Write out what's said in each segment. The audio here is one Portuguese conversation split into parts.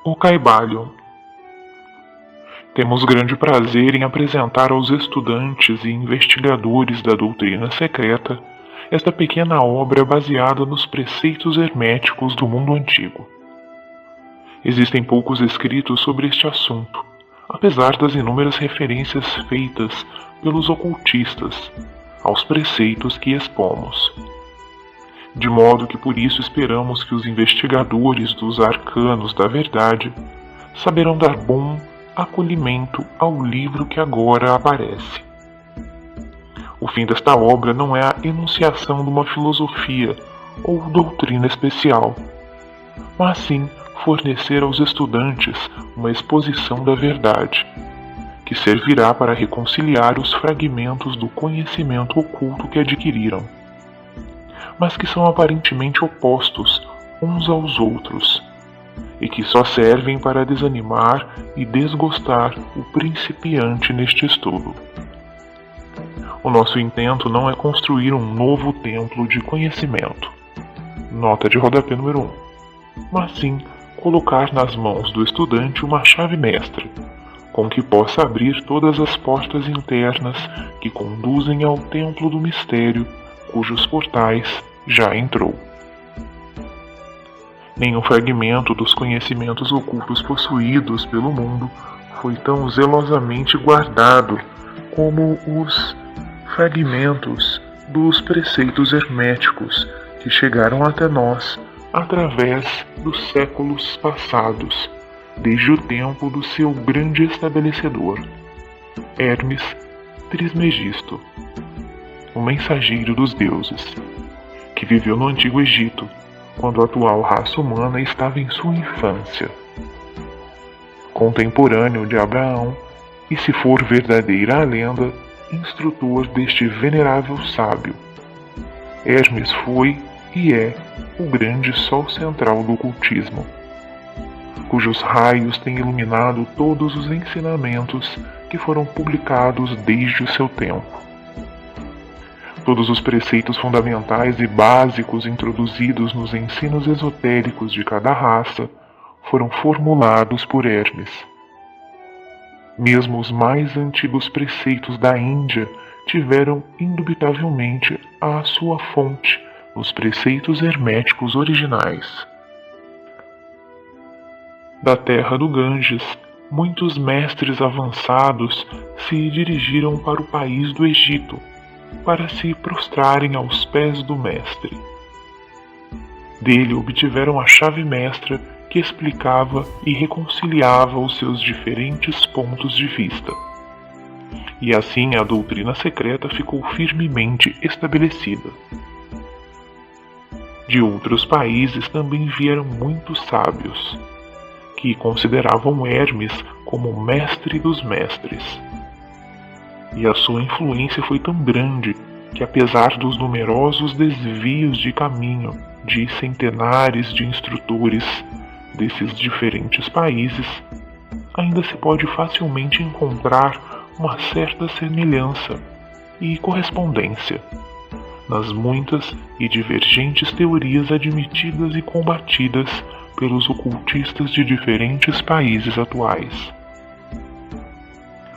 O Caibalion. Temos grande prazer em apresentar aos estudantes e investigadores da doutrina secreta esta pequena obra baseada nos preceitos herméticos do mundo antigo. Existem poucos escritos sobre este assunto, apesar das inúmeras referências feitas pelos ocultistas aos preceitos que expomos. De modo que por isso esperamos que os investigadores dos arcanos da verdade saberão dar bom acolhimento ao livro que agora aparece. O fim desta obra não é a enunciação de uma filosofia ou doutrina especial, mas sim fornecer aos estudantes uma exposição da verdade, que servirá para reconciliar os fragmentos do conhecimento oculto que adquiriram, mas que são aparentemente opostos uns aos outros, e que só servem para desanimar e desgostar o principiante neste estudo. O nosso intento não é construir um novo templo de conhecimento, nota de rodapé número 1, mas sim colocar nas mãos do estudante uma chave mestra, com que possa abrir todas as portas internas que conduzem ao templo do mistério, cujos portais já entrou. Nenhum fragmento dos conhecimentos ocultos possuídos pelo mundo foi tão zelosamente guardado como os fragmentos dos preceitos herméticos que chegaram até nós através dos séculos passados, desde o tempo do seu grande estabelecedor, Hermes Trismegisto, o mensageiro dos deuses, que viveu no Antigo Egito, quando a atual raça humana estava em sua infância. Contemporâneo de Abraão, e se for verdadeira a lenda, instrutor deste venerável sábio. Hermes foi e é o grande sol central do ocultismo, cujos raios têm iluminado todos os ensinamentos que foram publicados desde o seu tempo. Todos os preceitos fundamentais e básicos introduzidos nos ensinos esotéricos de cada raça foram formulados por Hermes. Mesmo os mais antigos preceitos da Índia tiveram indubitavelmente a sua fonte nos preceitos herméticos originais. Da terra do Ganges, muitos mestres avançados se dirigiram para o país do Egito, para se prostrarem aos pés do mestre. Dele obtiveram a chave mestra que explicava e reconciliava os seus diferentes pontos de vista. E assim a doutrina secreta ficou firmemente estabelecida. De outros países também vieram muitos sábios, que consideravam Hermes como o mestre dos mestres. E a sua influência foi tão grande que, apesar dos numerosos desvios de caminho de centenares de instrutores desses diferentes países, ainda se pode facilmente encontrar uma certa semelhança e correspondência nas muitas e divergentes teorias admitidas e combatidas pelos ocultistas de diferentes países atuais.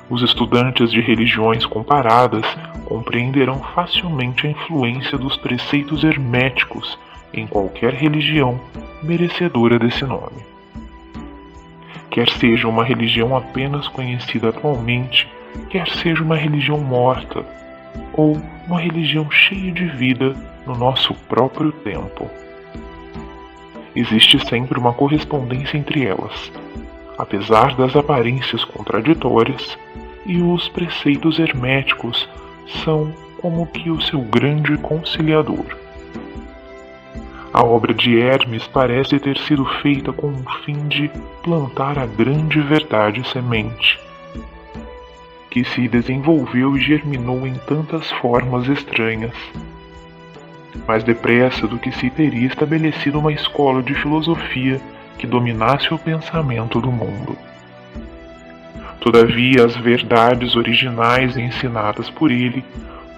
Os estudantes de religiões comparadas compreenderão facilmente a influência dos preceitos herméticos em qualquer religião merecedora desse nome. Quer seja uma religião apenas conhecida atualmente, quer seja uma religião morta, ou uma religião cheia de vida no nosso próprio tempo. Existe sempre uma correspondência entre elas, apesar das aparências contraditórias, e os preceitos herméticos são como que o seu grande conciliador. A obra de Hermes parece ter sido feita com o fim de plantar a grande verdade semente, que se desenvolveu e germinou em tantas formas estranhas, mais depressa do que se teria estabelecido uma escola de filosofia que dominasse o pensamento do mundo. Todavia, as verdades originais ensinadas por ele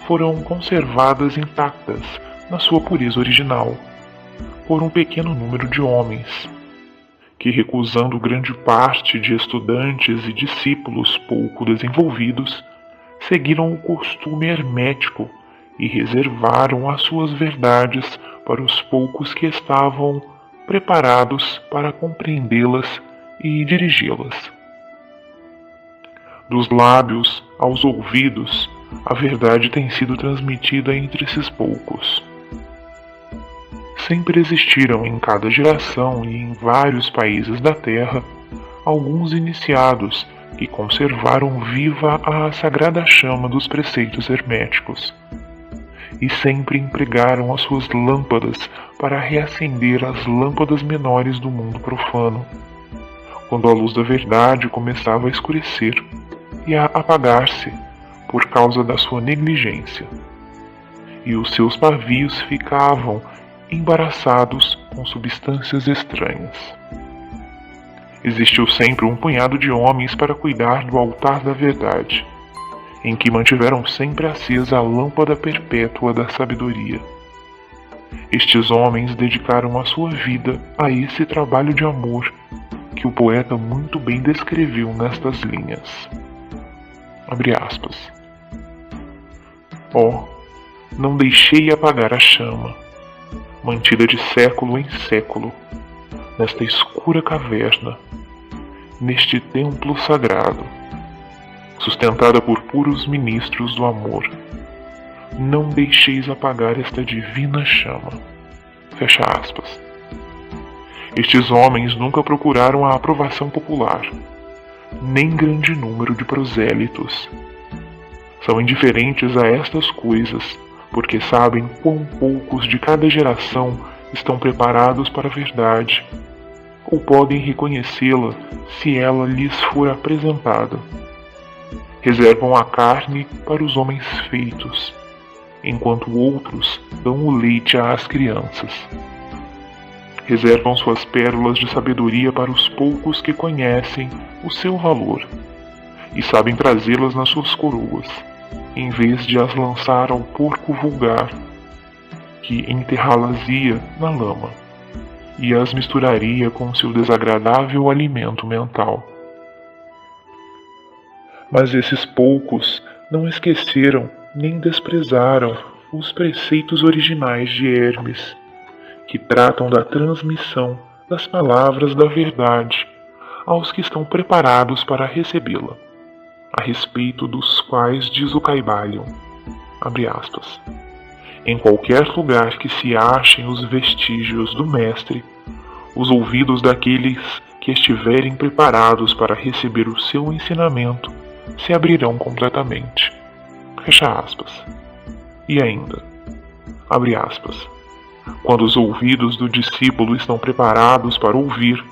foram conservadas intactas na sua pureza original, por um pequeno número de homens, que, recusando grande parte de estudantes e discípulos pouco desenvolvidos, seguiram o costume hermético e reservaram as suas verdades para os poucos que estavam preparados para compreendê-las e dirigi-las. Dos lábios aos ouvidos, a verdade tem sido transmitida entre esses poucos. Sempre existiram em cada geração e em vários países da Terra alguns iniciados que conservaram viva a sagrada chama dos preceitos herméticos e sempre empregaram as suas lâmpadas para reacender as lâmpadas menores do mundo profano, quando a luz da verdade começava a escurecer e a apagar-se por causa da sua negligência, e os seus pavios ficavam embaraçados com substâncias estranhas. Existiu sempre um punhado de homens para cuidar do altar da verdade, em que mantiveram sempre acesa a lâmpada perpétua da sabedoria. Estes homens dedicaram a sua vida a esse trabalho de amor que o poeta muito bem descreveu nestas linhas. Abre aspas. Oh, não deixei apagar a chama, mantida de século em século, nesta escura caverna, neste templo sagrado, sustentada por puros ministros do amor. Não deixeis apagar esta divina chama. Fecha aspas. Estes homens nunca procuraram a aprovação popular, nem grande número de prosélitos. São indiferentes a estas coisas, porque sabem quão poucos de cada geração estão preparados para a verdade, ou podem reconhecê-la se ela lhes for apresentada. Reservam a carne para os homens feitos, enquanto outros dão o leite às crianças. Reservam suas pérolas de sabedoria para os poucos que conhecem o seu valor e sabem trazê-las nas suas coroas, em vez de as lançar ao porco vulgar, que enterrá-las-ia na lama e as misturaria com seu desagradável alimento mental. Mas esses poucos não esqueceram nem desprezaram os preceitos originais de Hermes, que tratam da transmissão das palavras da verdade aos que estão preparados para recebê-la, a respeito dos quais diz o Caibalion, abre aspas, em qualquer lugar que se achem os vestígios do mestre, os ouvidos daqueles que estiverem preparados para receber o seu ensinamento se abrirão completamente. Fecha aspas. E ainda, abre aspas, quando os ouvidos do discípulo estão preparados para ouvir,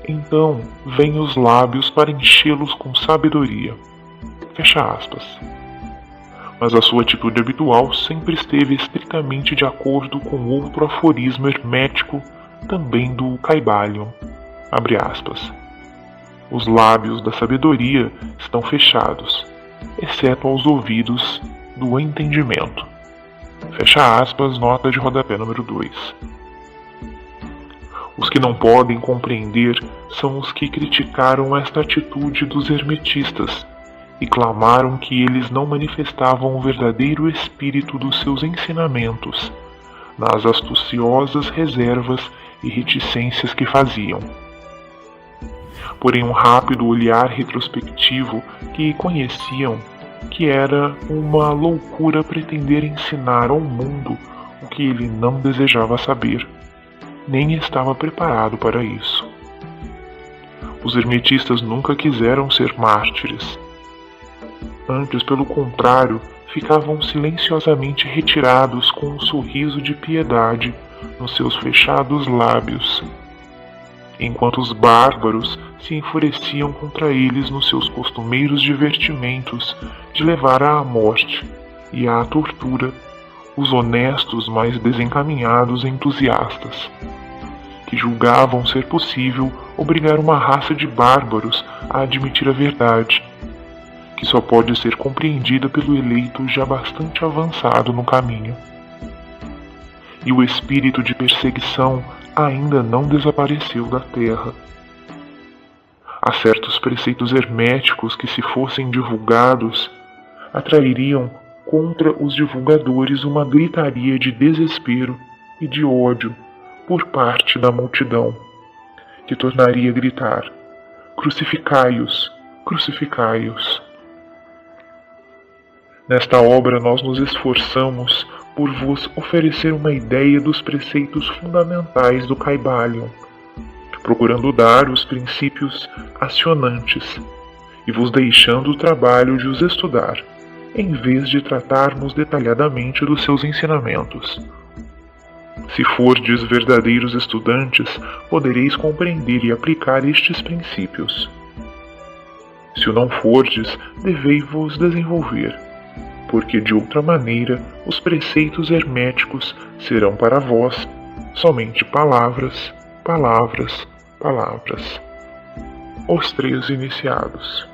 então vêm os lábios para enchê-los com sabedoria. Fecha aspas. Mas a sua atitude habitual sempre esteve estritamente de acordo com outro aforismo hermético, também do Caibalion, abre aspas. Os lábios da sabedoria estão fechados, exceto aos ouvidos do entendimento. Fecha aspas, nota de rodapé número 2. Os que não podem compreender são os que criticaram esta atitude dos hermetistas e clamaram que eles não manifestavam o verdadeiro espírito dos seus ensinamentos, nas astuciosas reservas e reticências que faziam. Porém, um rápido olhar retrospectivo que conheciam que era uma loucura pretender ensinar ao mundo o que ele não desejava saber, nem estava preparado para isso. Os hermetistas nunca quiseram ser mártires. Antes, pelo contrário, ficavam silenciosamente retirados com um sorriso de piedade nos seus fechados lábios, enquanto os bárbaros se enfureciam contra eles nos seus costumeiros divertimentos de levar à morte e à tortura os honestos mais desencaminhados entusiastas, que julgavam ser possível obrigar uma raça de bárbaros a admitir a verdade, que só pode ser compreendida pelo eleito já bastante avançado no caminho. E o espírito de perseguição ainda não desapareceu da terra, Há certos preceitos herméticos que, se fossem divulgados, atrairiam contra os divulgadores uma gritaria de desespero e de ódio por parte da multidão, que tornaria a gritar: crucificai-os, crucificai-os. Nesta obra nós nos esforçamos por vos oferecer uma ideia dos preceitos fundamentais do Kybalion, procurando dar os princípios acionantes e vos deixando o trabalho de os estudar, em vez de tratarmos detalhadamente dos seus ensinamentos. Se fordes verdadeiros estudantes, podereis compreender e aplicar estes princípios. Se o não fordes, devei-vos desenvolver, porque de outra maneira os preceitos herméticos serão para vós somente palavras, palavras, palavras. Os 3 iniciados.